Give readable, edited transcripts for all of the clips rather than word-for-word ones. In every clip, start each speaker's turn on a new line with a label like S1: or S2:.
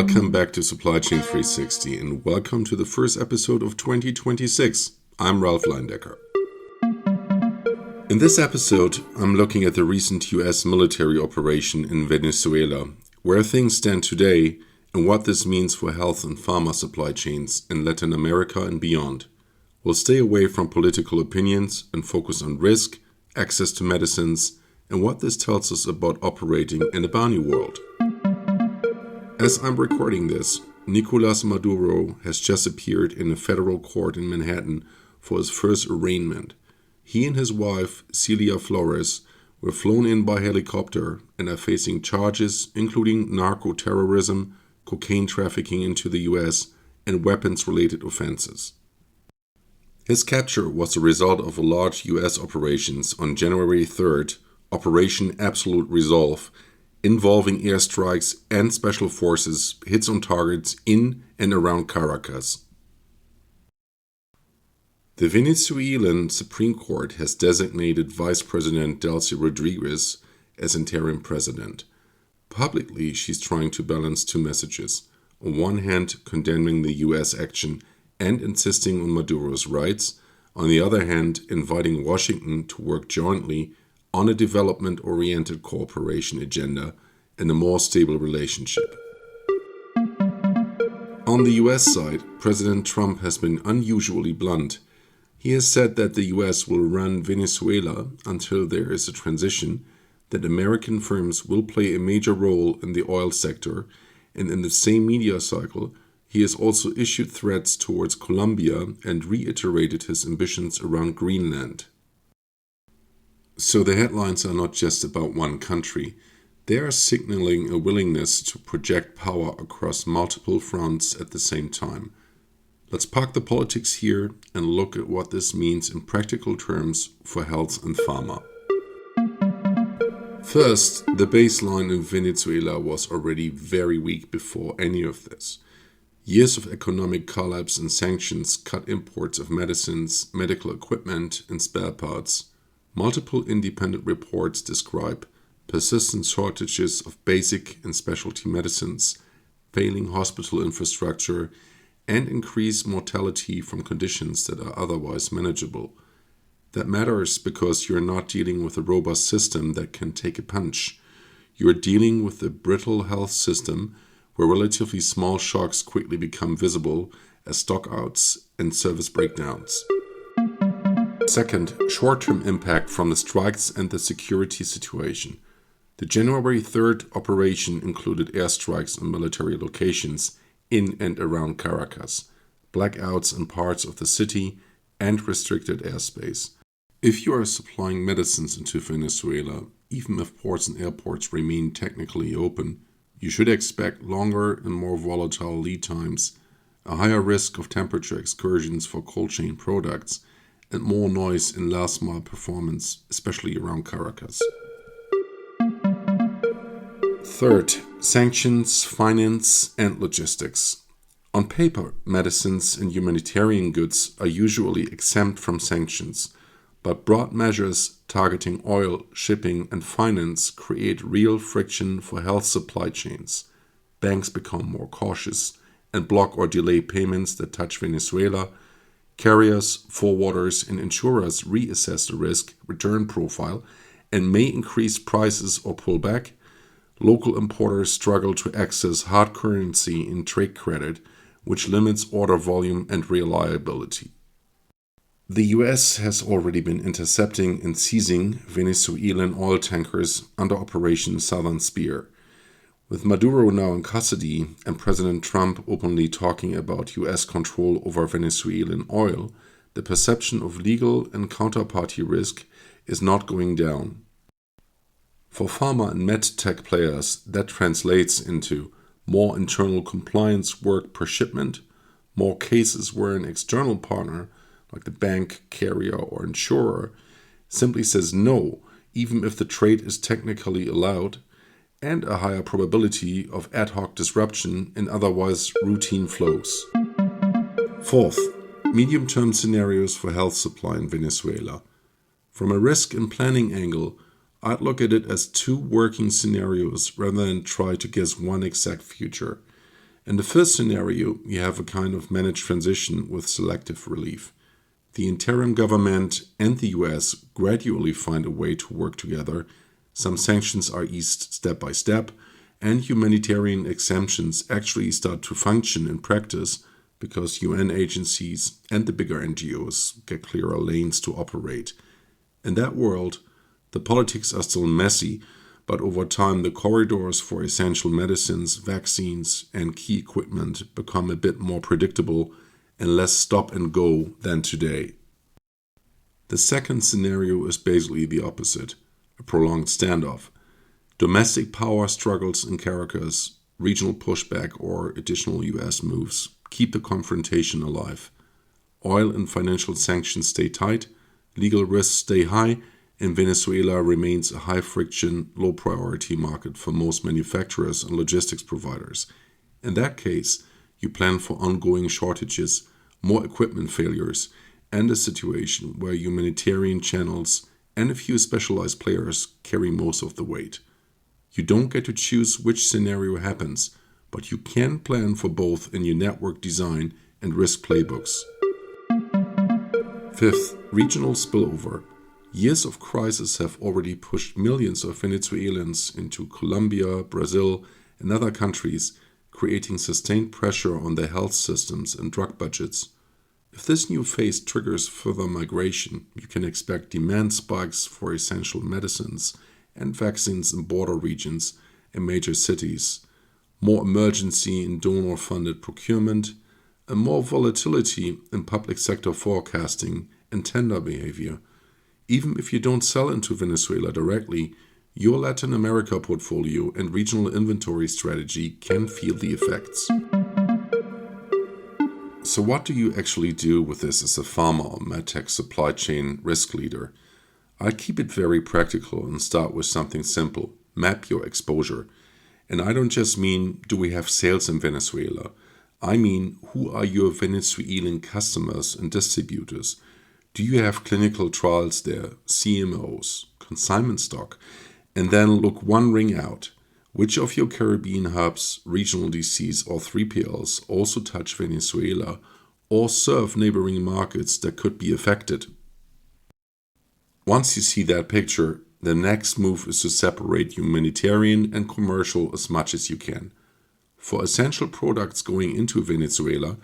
S1: Welcome back to Supply Chain 360 and welcome to the first episode of 2026. I'm Ralph Leindecker. In this episode, I'm looking at the recent US military operation in Venezuela, where things stand today and what this means for health and pharma supply chains in Latin America and beyond. We'll stay away from political opinions and focus on risk, access to medicines, and what this tells us about operating in a BANI world. As I'm recording this, Nicolás Maduro has just appeared in a federal court in Manhattan for his first arraignment. He and his wife, Celia Flores, were flown in by helicopter and are facing charges including narco-terrorism, cocaine trafficking into the US, and weapons-related offenses. His capture was the result of a large US operations on January 3rd, Operation Absolute Resolve, involving airstrikes and special forces hits on targets in and around Caracas. The Venezuelan Supreme Court has designated Vice President Delcy Rodriguez as interim president. Publicly, she's trying to balance two messages. On one hand, condemning the US action and insisting on Maduro's rights. On the other hand, inviting Washington to work jointly on a development-oriented cooperation agenda and a more stable relationship. On the US side, President Trump has been unusually blunt. He has said that the US will run Venezuela until there is a transition, that American firms will play a major role in the oil sector, and in the same media cycle, he has also issued threats towards Colombia and reiterated his ambitions around Greenland. So the headlines are not just about one country. They are signaling a willingness to project power across multiple fronts at the same time. Let's park the politics here and look at what this means in practical terms for health and pharma. First, the baseline in Venezuela was already very weak before any of this. Years of economic collapse and sanctions cut imports of medicines, medical equipment, and spare parts. Multiple independent reports describe persistent shortages of basic and specialty medicines, failing hospital infrastructure, and increased mortality from conditions that are otherwise manageable. That matters because you're not dealing with a robust system that can take a punch. You're dealing with a brittle health system where relatively small shocks quickly become visible as stockouts and service breakdowns. Second, short-term impact from the strikes and the security situation. The January 3rd operation included airstrikes on military locations in and around Caracas, blackouts in parts of the city, and restricted airspace. If you are supplying medicines into Venezuela, even if ports and airports remain technically open, you should expect longer and more volatile lead times, a higher risk of temperature excursions for cold chain products, and more noise in last-mile performance, especially around Caracas. Third, sanctions, finance, and logistics. On paper, medicines and humanitarian goods are usually exempt from sanctions, but broad measures targeting oil, shipping, and finance create real friction for health supply chains. Banks become more cautious and block or delay payments that touch Venezuela. Carriers, forwarders, and insurers reassess the risk-return profile and may increase prices or pull back. Local importers struggle to access hard currency in trade credit, which limits order volume and reliability. The US has already been intercepting and seizing Venezuelan oil tankers under Operation Southern Spear. With Maduro now in custody and President Trump openly talking about US control over Venezuelan oil, the perception of legal and counterparty risk is not going down. For pharma and medtech players, that translates into more internal compliance work per shipment, more cases where an external partner, like the bank, carrier, or insurer, simply says no, even if the trade is technically allowed, and a higher probability of ad hoc disruption in otherwise routine flows. Fourth, medium-term scenarios for health supply in Venezuela. From a risk and planning angle, I'd look at it as two working scenarios rather than try to guess one exact future. In the first scenario, you have a kind of managed transition with selective relief. The interim government and the US gradually find a way to work together. Some sanctions are eased step by step, and humanitarian exemptions actually start to function in practice because UN agencies and the bigger NGOs get clearer lanes to operate. In that world, the politics are still messy, but over time the corridors for essential medicines, vaccines, and key equipment become a bit more predictable and less stop and go than today. The second scenario is basically the opposite, a prolonged standoff. Domestic power struggles in Caracas, regional pushback, or additional US moves keep the confrontation alive. Oil and financial sanctions stay tight, legal risks stay high, and Venezuela remains a high-friction, low-priority market for most manufacturers and logistics providers. In that case, you plan for ongoing shortages, more equipment failures, and a situation where humanitarian channels and a few specialized players carry most of the weight. You don't get to choose which scenario happens, but you can plan for both in your network design and risk playbooks. Fifth, regional spillover. Years of crisis have already pushed millions of Venezuelans into Colombia, Brazil, and other countries, creating sustained pressure on their health systems and drug budgets. If this new phase triggers further migration, you can expect demand spikes for essential medicines and vaccines in border regions and major cities, more emergency in donor-funded procurement, and more volatility in public sector forecasting and tender behavior. Even if you don't sell into Venezuela directly, your Latin America portfolio and regional inventory strategy can feel the effects. So what do you actually do with this as a pharma or medtech supply chain risk leader? I'd keep it very practical and start with something simple. Map your exposure. And I don't just mean, do we have sales in Venezuela? I mean, who are your Venezuelan customers and distributors? Do you have clinical trials there, CMOs, consignment stock? And then look one ring out. Which of your Caribbean hubs, regional DCs, or 3PLs also touch Venezuela or serve neighboring markets that could be affected? Once you see that picture, the next move is to separate humanitarian and commercial as much as you can. For essential products going into Venezuela,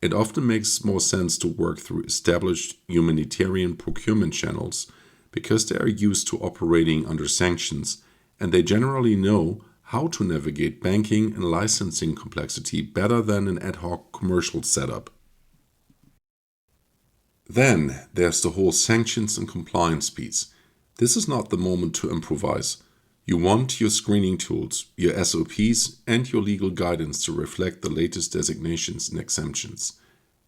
S1: it often makes more sense to work through established humanitarian procurement channels because they are used to operating under sanctions and they generally know how to navigate banking and licensing complexity better than an ad hoc commercial setup. Then there's the whole sanctions and compliance piece. This is not the moment to improvise. You want your screening tools, your SOPs, and your legal guidance to reflect the latest designations and exemptions.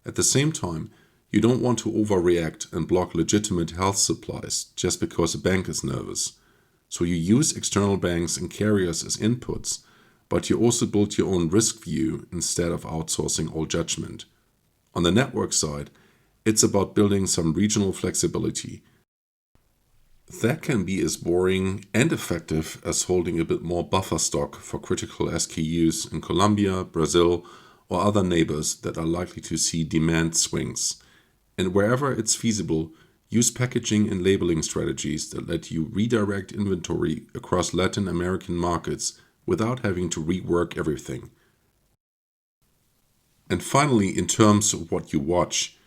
S1: At the same time, you don't want to overreact and block legitimate health supplies just because a bank is nervous. So you use external banks and carriers as inputs, but you also build your own risk view instead of outsourcing all judgment. On the network side, it's about building some regional flexibility. That can be as boring and effective as holding a bit more buffer stock for critical SKUs in Colombia, Brazil, or other neighbors that are likely to see demand swings. And wherever it's feasible, use packaging and labeling strategies that let you redirect inventory across Latin American markets without having to rework everything. And finally, in terms of what you watch,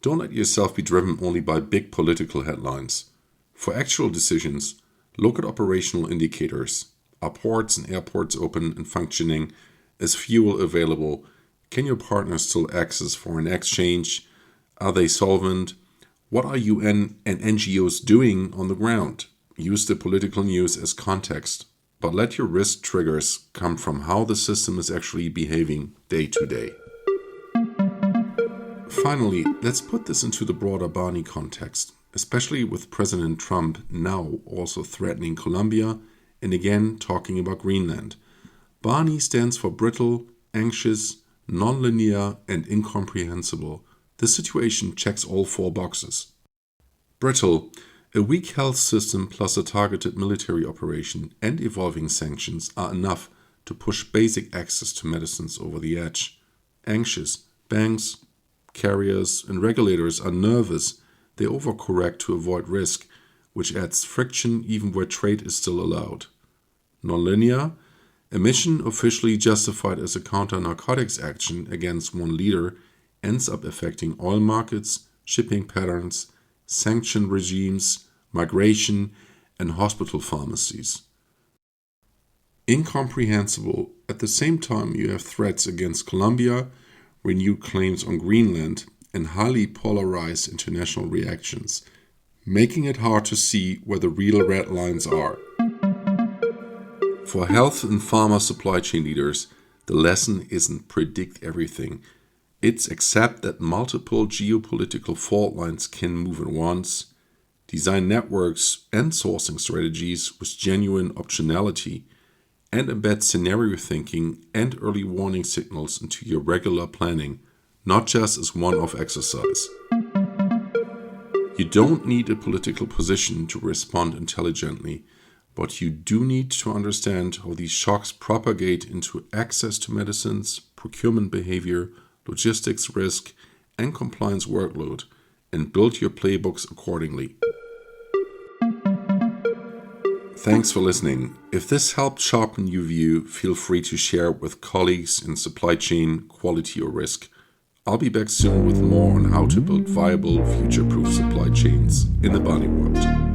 S1: don't let yourself be driven only by big political headlines. For actual decisions, look at operational indicators. Are ports and airports open and functioning? Is fuel available? Can your partners still access foreign exchange? Are they solvent? What are UN and NGOs doing on the ground? Use the political news as context, but let your risk triggers come from how the system is actually behaving day to day. Finally, let's put this into the broader BANI context, especially with President Trump now also threatening Colombia and again talking about Greenland. BANI stands for brittle, anxious, non-linear, and incomprehensible. This situation checks all four boxes. Brittle, a weak health system plus a targeted military operation and evolving sanctions are enough to push basic access to medicines over the edge. Anxious, banks, carriers, and regulators are nervous. They overcorrect to avoid risk, which adds friction even where trade is still allowed. Nonlinear, a mission officially justified as a counter-narcotics action against one leader, ends up affecting oil markets, shipping patterns, sanction regimes, migration, and hospital pharmacies. Incomprehensible, at the same time you have threats against Colombia, renewed claims on Greenland, and highly polarized international reactions, making it hard to see where the real red lines are. For health and pharma supply chain leaders, the lesson isn't predict everything. It's accept that multiple geopolitical fault lines can move at once, design networks and sourcing strategies with genuine optionality, and embed scenario thinking and early warning signals into your regular planning, not just as one-off exercise. You don't need a political position to respond intelligently, but you do need to understand how these shocks propagate into access to medicines, procurement behavior, logistics risk, and compliance workload, and build your playbooks accordingly. Thanks for listening. If this helped sharpen your view, feel free to share it with colleagues in supply chain, quality, or risk. I'll be back soon with more on how to build viable, future-proof supply chains in the BANI world.